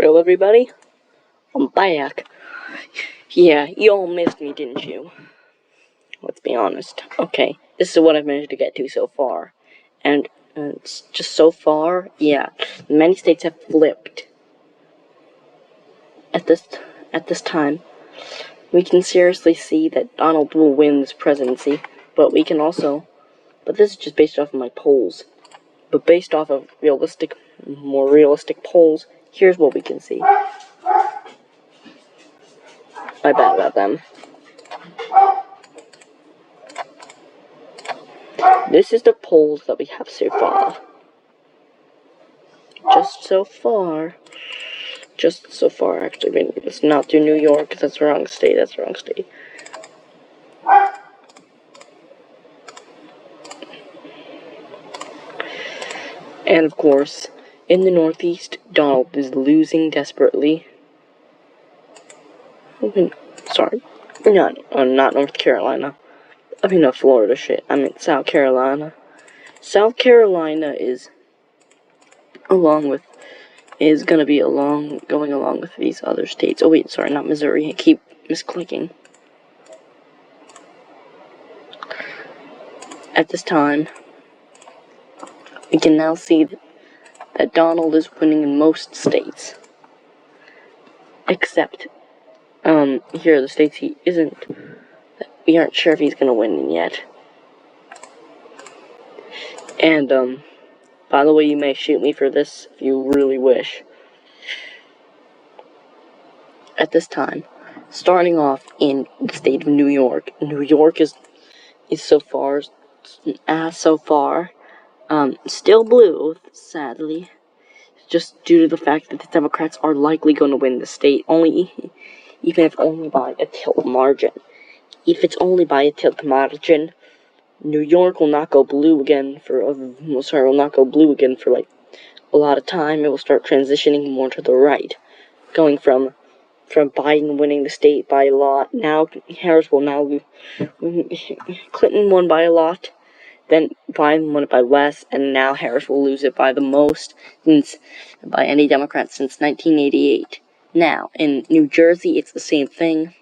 Well, everybody, I'm back. Yeah, you all missed me, didn't you? Let's be honest. Okay, this is what I've managed to get to so far. And it's just so far, yeah, many states have flipped. At this time, we can seriously see that Donald will win this presidency, but this is just based off of my polls. But based off of more realistic polls, here's what we can see. I bet about them. This is the polls that we have so far. Just so far, actually. I mean, let's not do New York, because that's the wrong state. And, of course, in the Northeast, Donald is losing desperately. Sorry. Not North Carolina. Florida shit. South Carolina. South Carolina is gonna be going along with these other states. Oh wait, sorry, not Missouri. I keep misclicking. At this time, we can now see that Donald is winning in most states. Except, here are the states he isn't. We aren't sure if he's gonna win in yet. And, by the way, you may shoot me for this if you really wish. At this time, starting off in the state of New York. New York is so far, still blue, sadly. Just due to the fact that the Democrats are likely going to win the state, even if only by a tilt margin. If it's only by a tilt margin, New York will not go blue again for like a lot of time. It will start transitioning more to the right, going from Biden winning the state by a lot. Now Harris will now Clinton won by a lot. Then Biden won it by less, and now Harris will lose it by the most by any Democrat since 1988. Now, in New Jersey, it's the same thing.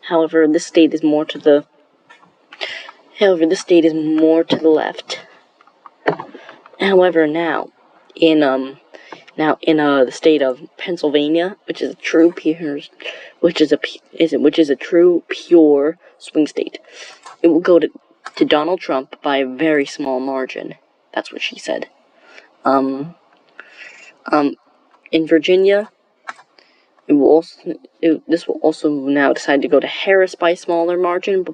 However, this state is more to the left. However, now in the state of Pennsylvania, which is a true pure swing state, it will go to Donald Trump by a very small margin. That's what she said. In Virginia, this will also now decide to go to Harris by a smaller margin,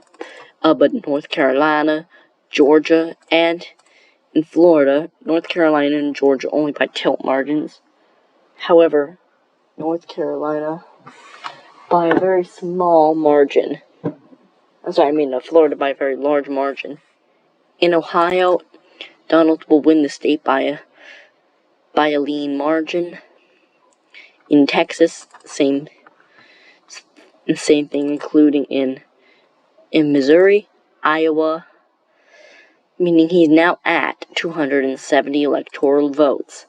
but North Carolina, Georgia, and in Florida, North Carolina and Georgia only by tilt margins. However, North Carolina by a very small margin. Florida by a very large margin. In Ohio, Donald will win the state by a lean margin. In Texas, same thing, including in Missouri, Iowa, meaning he's now at 270 electoral votes.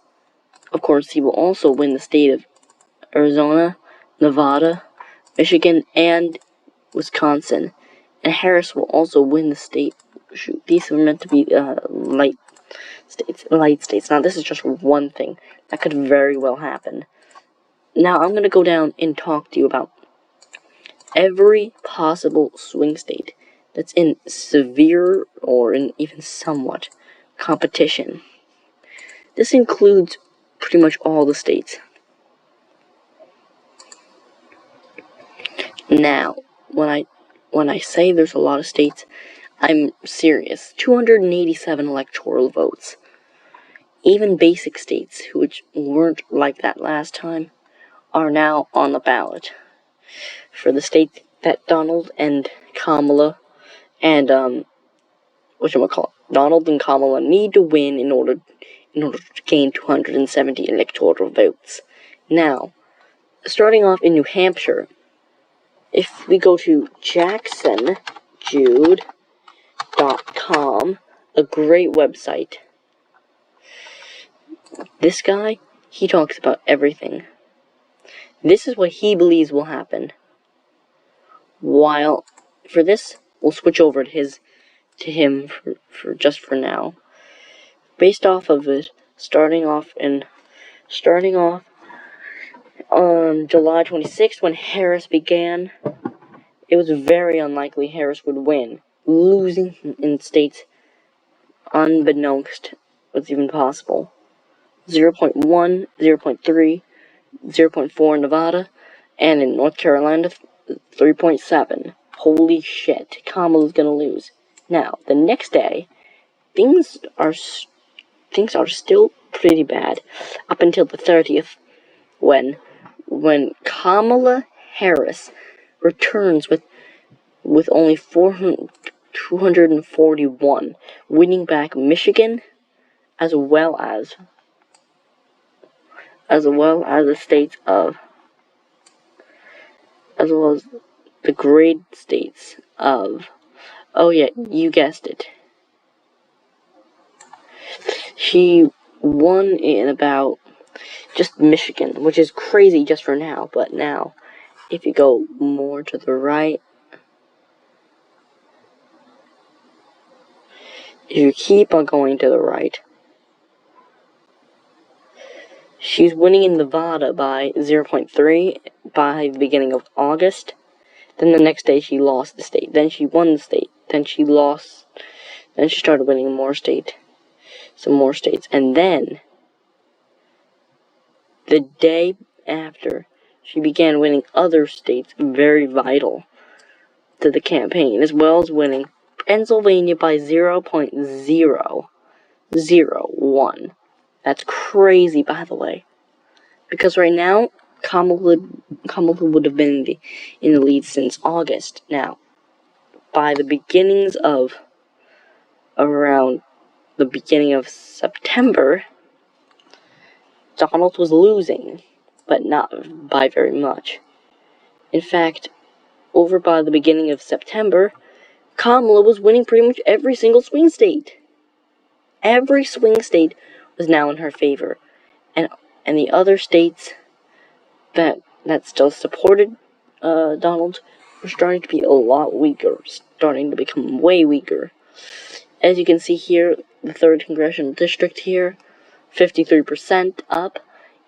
Of course, he will also win the state of Arizona, Nevada, Michigan, and Wisconsin. And Harris will also win the state. Shoot, these were meant to be light states. Now, this is just one thing that could very well happen. Now, I'm going to go down and talk to you about every possible swing state that's in severe or in even somewhat competition. This includes pretty much all the states. Now, when I say there's a lot of states, I'm serious. 287 electoral votes. Even basic states, which weren't like that last time, are now on the ballot. For the state that Donald and Kamala and Donald and Kamala need to win in order to gain 270 electoral votes. Now, starting off in New Hampshire, if we go to JacksonJude.com, a great website, this guy, he talks about everything. This is what he believes will happen. While for this, we'll switch over to him for just for now. Based off of it, starting off on July 26th when Harris began, it was very unlikely Harris would win. Losing in states unbeknownst was even possible. 0.1, 0.3, 0.4 in Nevada, and in North Carolina, 3.7. Holy shit, Kamala's gonna lose. Now, the next day, things are still pretty bad up until the 30th, when Kamala Harris returns with only 241, winning back Michigan as well as the states of as well as the great states of, oh yeah, you guessed it. She won in about just Michigan, which is crazy just for now, but now, if you go more to the right, if you keep on going to the right, she's winning in Nevada by 0.3 by the beginning of August. Then the next day she lost the state. Then she won the state. Then she lost. Then she started winning some more states. And then, the day after, she began winning other states very vital to the campaign, as well as winning Pennsylvania by 0.001. That's crazy, by the way. Because right now, Kamala would have been in the lead since August. Now, by the beginnings of around the beginning of September, Donald was losing, but not by very much. In fact, over by the beginning of September, Kamala was winning pretty much every single swing state. Every swing state was now in her favor, and the other states that still supported Donald were starting to be a lot weaker, starting to become way weaker. As you can see here, the 3rd Congressional District here, 53% up,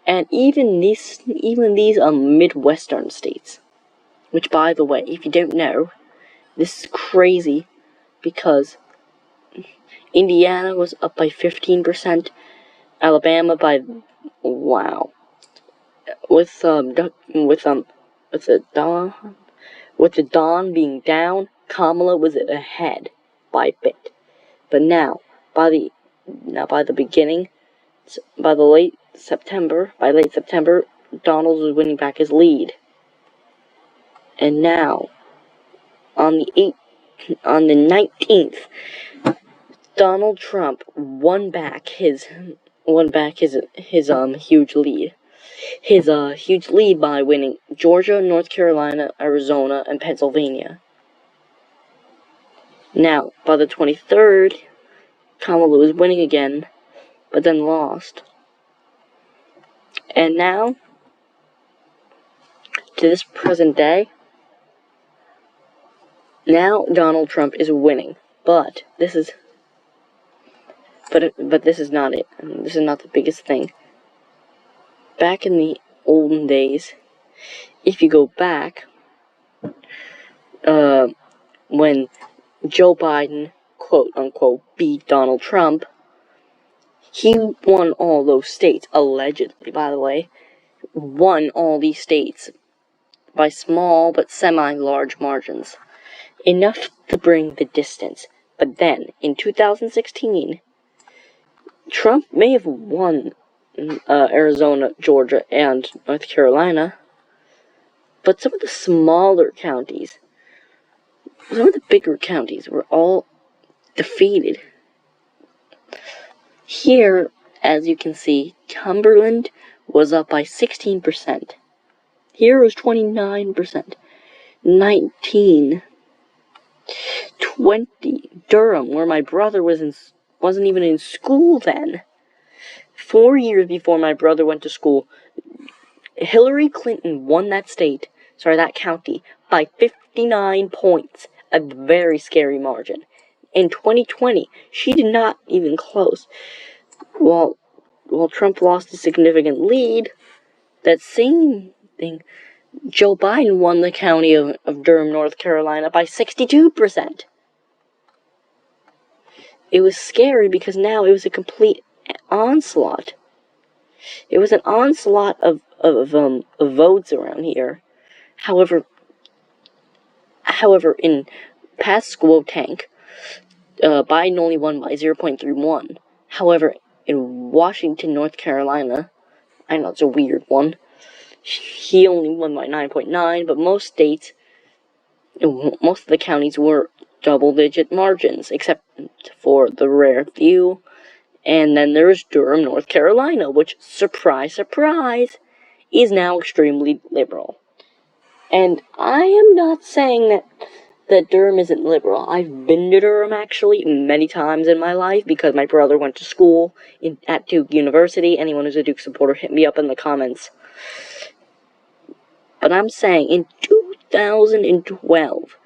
and even these Midwestern states, which, by the way, if you don't know, this is crazy, because Indiana was up by 15%, Alabama by, wow, with the dawn being down, Kamala was ahead by a bit. But now, by late September, Donald was winning back his lead. And now, on the 19th, Donald Trump won back his huge lead. His huge lead by winning Georgia, North Carolina, Arizona, and Pennsylvania. Now, by the 23rd, Kamala was winning again, but then lost. And now, to this present day, now Donald Trump is winning. But this is not it. This is not the biggest thing. Back in the olden days, if you go back, when Joe Biden, quote-unquote, beat Donald Trump, he won all those states, allegedly, by the way, won all these states by small but semi-large margins, enough to bring the distance. But then, in 2016, Trump may have won Arizona, Georgia, and North Carolina, but some of the smaller counties, some of the bigger counties were all defeated. Here, as you can see, Cumberland was up by 16%. Here was 29%. 19. 20. Durham, where my brother wasn't even in school then. 4 years before my brother went to school, Hillary Clinton won that county, by 59 points, a very scary margin. In 2020, she did not even close. While Trump lost a significant lead, that same thing, Joe Biden won the county of Durham, North Carolina by 62%. It was scary because now it was a complete onslaught. It was an onslaught of votes around here. However, in past Squotank, Biden only won by 0.31. However, in Washington, North Carolina, I know it's a weird one, he only won by 9.9, but most of the counties were double-digit margins, except for the rare few. And then there's Durham, North Carolina, which, surprise, surprise, is now extremely liberal. And I am not saying that Durham isn't liberal. I've been to Durham, actually, many times in my life, because my brother went to school at Duke University. Anyone who's a Duke supporter, hit me up in the comments. But I'm saying, in 2012,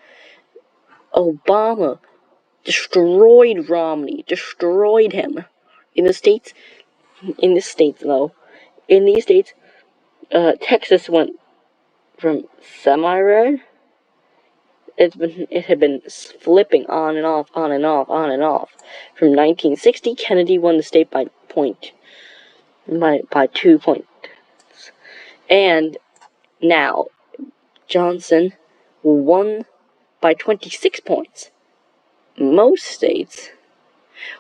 Obama destroyed Romney, destroyed him. In these states, Texas went from semi-red. It had been flipping on and off. From 1960, Kennedy won the state by 2 points. And now, Johnson won by 26 points. Most states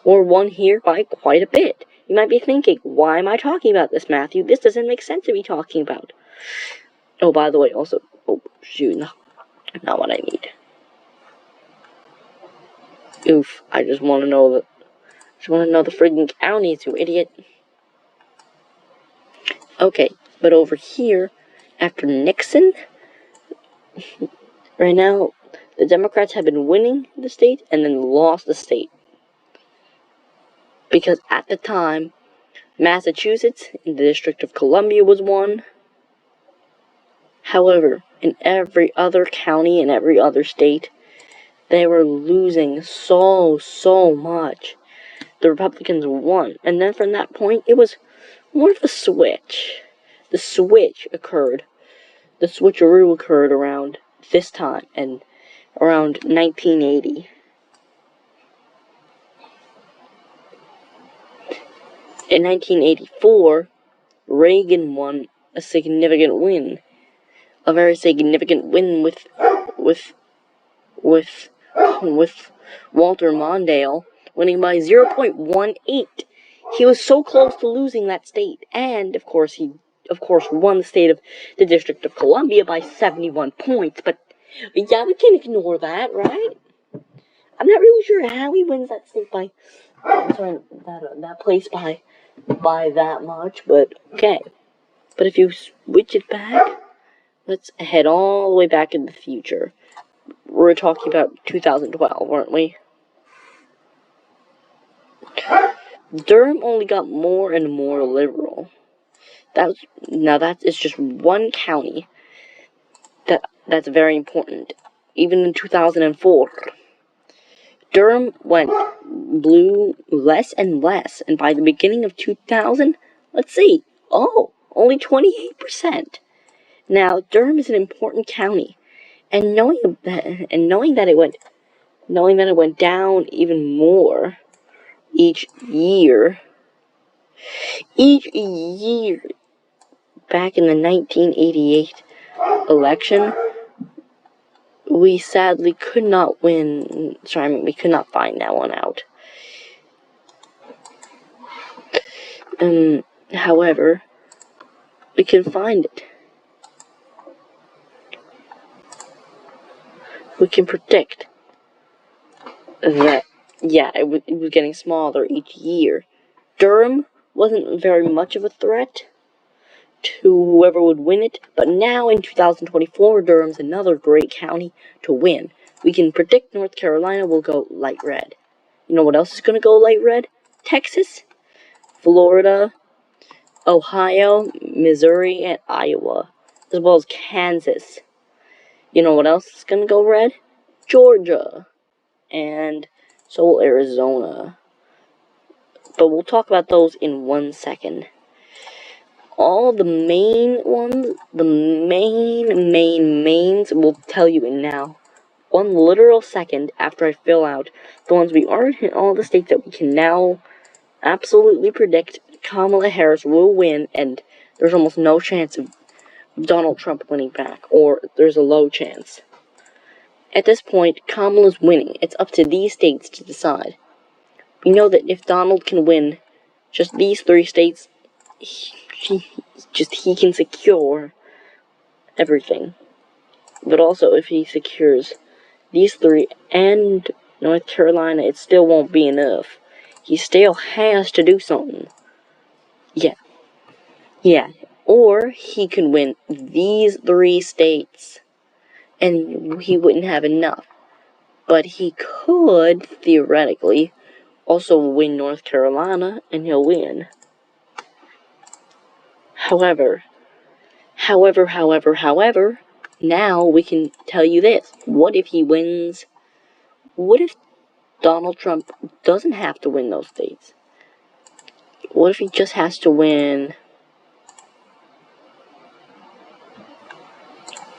were won here by quite a bit. You might be thinking, why am I talking about this, Matthew? This doesn't make sense to be talking about. Oh, by the way, also, not what I need. Oof, I just want to know the friggin' counties, you idiot. Okay, but over here, after Nixon, right now, the Democrats have been winning the state and then lost the state. Because at the time, Massachusetts, in the District of Columbia, was won. However, in every other county, in every other state, they were losing so much. The Republicans won. And then from that point, it was more of a switch. The switcheroo occurred around this time, and around 1980. In 1984, Reagan won a significant win. A very significant win with Walter Mondale winning by 0.18. He was so close to losing that state, and he won the state of the District of Columbia by 71 points. But yeah, we can ignore that, right? I'm not really sure how he wins that state that place by that much, but okay. But if you switch it back, let's head all the way back in the future. We're talking about 2012, weren't we? Durham only got more and more liberal. That is just one county. That's very important. Even in 2004, Durham went blue less and less, and by the beginning of 2000, let's see, only 28%. Now, Durham is an important county, and knowing that it went down even more each year back in the 1988 election, we sadly could not win. We could not find that one out. However, we can find it. We can predict that, it was getting smaller each year. Durham wasn't very much of a threat to whoever would win it, but now in 2024, Durham's another great county to win. We can predict North Carolina will go light red. You know what else is going to go light red? Texas, Florida, Ohio, Missouri, and Iowa, as well as Kansas. You know what else is going to go red? Georgia. And so will Arizona. But we'll talk about those in 1 second. All the main ones, the mains, will tell you in now. 1 literal second after I fill out the ones we already, all the states that we can now absolutely predict Kamala Harris will win, and there's almost no chance of Donald Trump winning back, or there's a low chance. At this point, Kamala's winning. It's up to these states to decide. We know that if Donald can win just these 3 states, he can secure everything. But also, if he secures these 3 and North Carolina, it still won't be enough. He still has to do something. Yeah. Or he can win these 3 states, and he wouldn't have enough. But he could, theoretically, also win North Carolina, and he'll win. However, now we can tell you this. What if he wins? What if Donald Trump doesn't have to win those states? What if he just has to win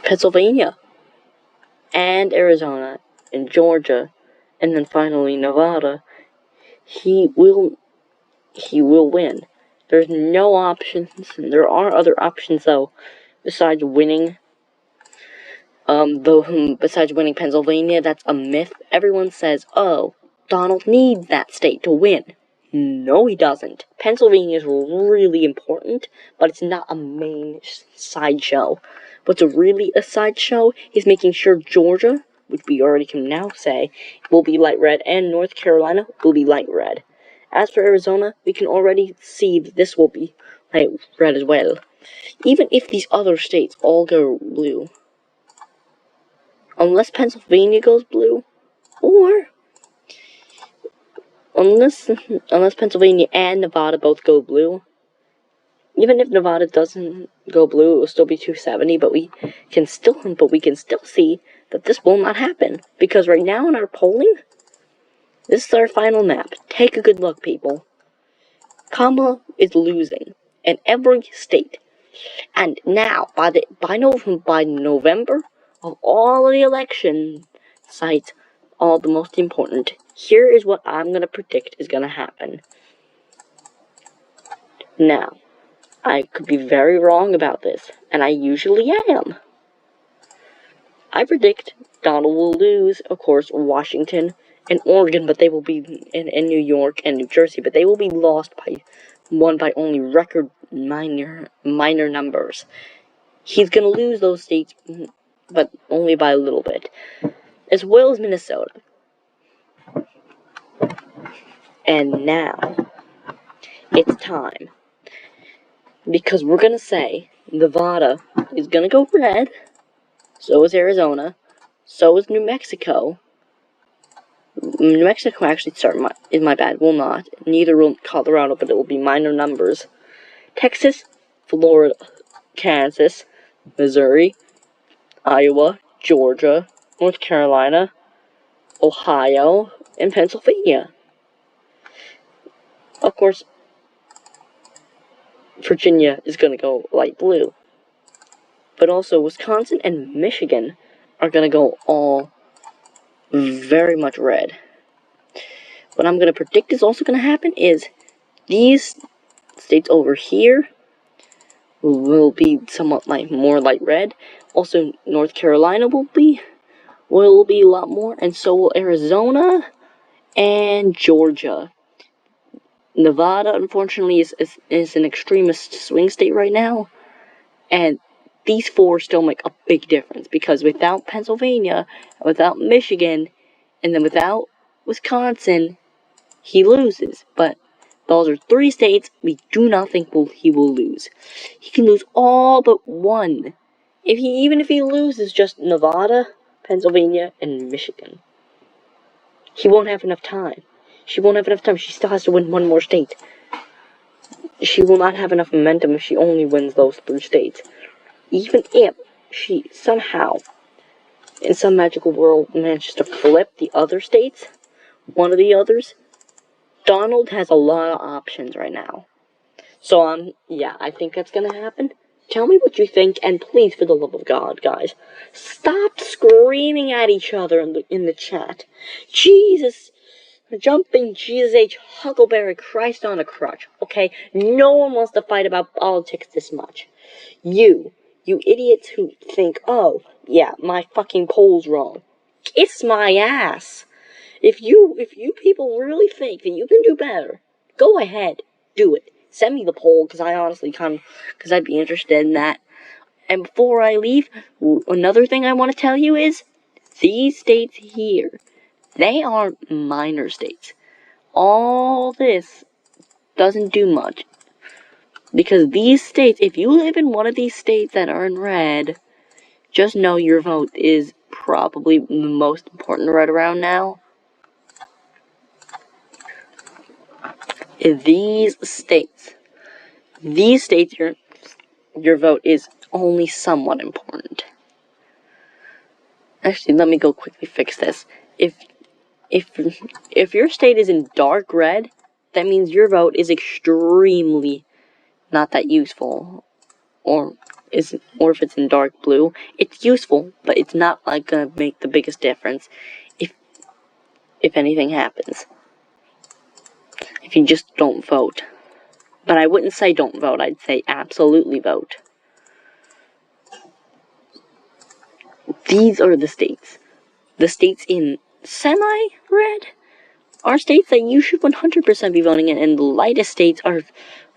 Pennsylvania and Arizona and Georgia and then finally Nevada? He will win. There's no options. There are other options though, besides winning. Besides winning Pennsylvania, that's a myth. Everyone says, oh, Donald needs that state to win. No, he doesn't. Pennsylvania is really important, but it's not a main sideshow. What's really a sideshow is making sure Georgia, which we already can now say, will be light red, and North Carolina will be light red. As for Arizona, we can already see that this will be light red as well. Even if these other states all go blue. Unless Pennsylvania goes blue, or unless Pennsylvania and Nevada both go blue. Even if Nevada doesn't go blue, it will still be 270, but we can still see that this will not happen, because right now in our polling, this is our final map. Take a good look, people. Kamala is losing in every state, and now by November of all of the election sites, all the most important. Here is what I'm gonna predict is gonna happen. Now, I could be very wrong about this, and I usually am. I predict Donald will lose, of course, Washington and Oregon, but they will be in New York and New Jersey, but they will be won by only record minor numbers. He's gonna lose those states, but only by a little bit, as well as Minnesota. And now, it's time. Because we're gonna say Nevada is gonna go red, so is Arizona, so is New Mexico. New Mexico actually my bad, will not. Neither will Colorado, but it will be minor numbers. Texas, Florida, Kansas, Missouri, Iowa, Georgia, North Carolina, Ohio, and Pennsylvania. Of course, Virginia is going to go light blue. But also, Wisconsin and Michigan are going to go all very much red. What I'm going to predict is also going to happen is these states over here will be somewhat more light red. Also, North Carolina will be a lot more, and so will Arizona and Georgia. Nevada, unfortunately, is an extremist swing state right now, and these 4 still make a big difference, because without Pennsylvania, without Michigan, and then without Wisconsin, he loses. But those are 3 states we do not think he will lose. He can lose all but 1. Even if he loses just Nevada, Pennsylvania, and Michigan. He won't have enough time. She won't have enough time. She still has to win 1 more state. she will not have enough momentum if she only wins those 3 states. Even if she somehow, in some magical world, manages to flip the other states, one of the others, Donald has a lot of options right now. So, yeah, I think that's gonna happen. Tell me what you think, and please, for the love of God, guys, stop screaming at each other in the chat. Jesus, jumping Jesus H. Huckleberry Christ on a crutch, okay? No one wants to fight about politics this much. You idiots who think, oh, yeah, my fucking poll's wrong. Kiss my ass. If you people really think that you can do better, go ahead, do it. Send me the poll, because I'd be interested in that. And before I leave, another thing I want to tell you is, these states here, they are minor states. All this doesn't do much. Because these states, if you live in one of these states that are in red, just know your vote is probably the most important right around now. These states, your vote is only somewhat important. Actually, let me go quickly fix this. If your state is in dark red, that means your vote is extremely not that useful. Or if it's in dark blue, it's useful, but it's not like gonna make the biggest difference if anything happens. If you just don't vote. But I wouldn't say don't vote, I'd say absolutely vote. These are the states. The states in semi-red are states that you should 100% be voting in, and the lightest states are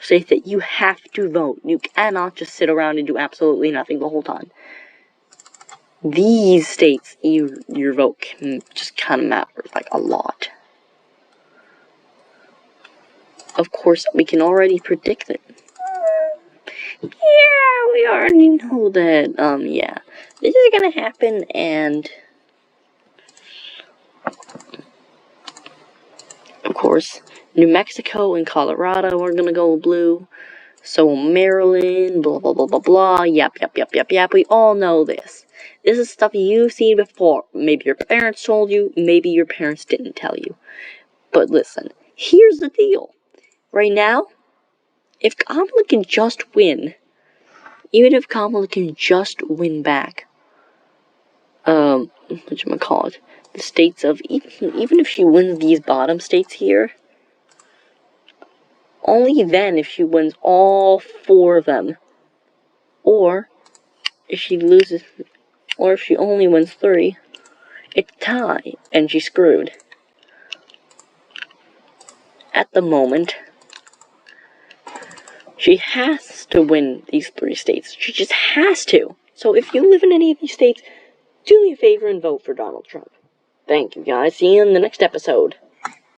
states that you have to vote. You cannot just sit around and do absolutely nothing the whole time. These states, your vote can just kind of matters, like, a lot. Of course, we can already predict it. Yeah, we already know that, yeah. This is gonna happen, and of course, New Mexico and Colorado are gonna go blue. So Maryland, blah, blah, blah, blah, blah, yap, we all know this. This is stuff you've seen before. Maybe your parents told you, maybe your parents didn't tell you. But listen, here's the deal. Right now, if Kamala can just win, even if Kamala can just win back, whatchamacallit, the states of, even if she wins these bottom states here, only then if she wins all 4 of them, or if she loses, or if she only wins 3, it's a tie, and she's screwed. At the moment, she has to win these 3 states. She just has to. So if you live in any of these states, do me a favor and vote for Donald Trump. Thank you, guys. See you in the next episode.